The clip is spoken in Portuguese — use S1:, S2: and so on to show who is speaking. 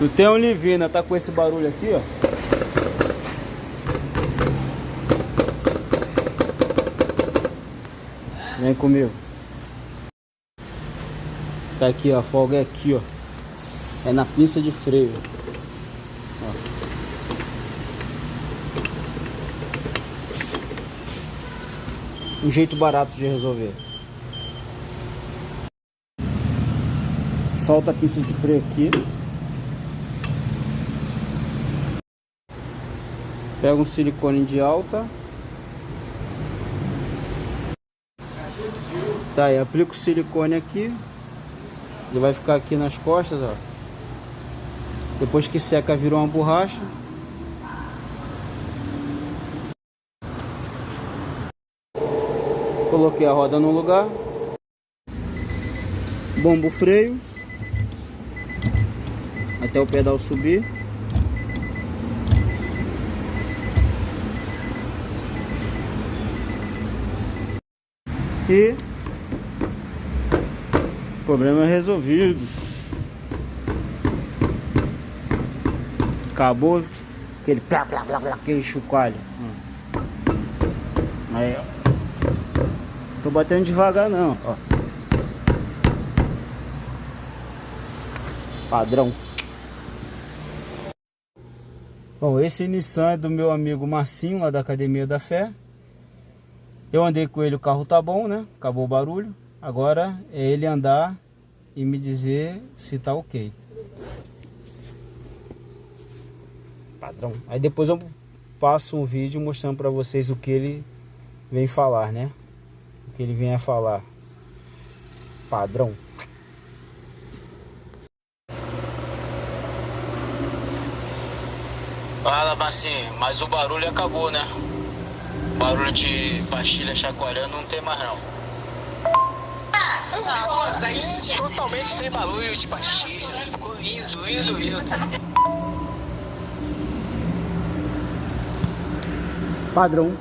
S1: Tu tem um Livina, tá com esse barulho aqui, ó. Vem comigo. Tá aqui, ó, a folga é aqui, ó. É na pinça de freio. Ó. Um jeito barato de resolver. Solta a pinça de freio aqui. Pega um silicone de alta. Tá, e aplica o silicone aqui. Ele vai ficar aqui nas costas, ó. Depois que seca, vira uma borracha. Coloquei a roda no lugar. Bombo o freio até o pedal subir. E problema resolvido. Acabou aquele plá, plá, plá, plá, aquele chocalho. Aí, ó. Tô batendo devagar não, ó. Padrão. Bom, esse Nissan é do meu amigo Marcinho, lá da Academia da Fé. Eu andei com ele, o carro tá bom, né? Acabou o barulho. Agora é ele andar e me dizer se tá ok. Padrão. Aí depois eu passo um vídeo mostrando pra vocês o que ele vem falar, né? O que ele vem a falar. Padrão.
S2: Fala, Marcinho, mas o barulho acabou, né? O barulho de pastilha chacoalhando não tem mais não. Totalmente sem barulho de pastilha. Ficou indo.
S1: Padrão.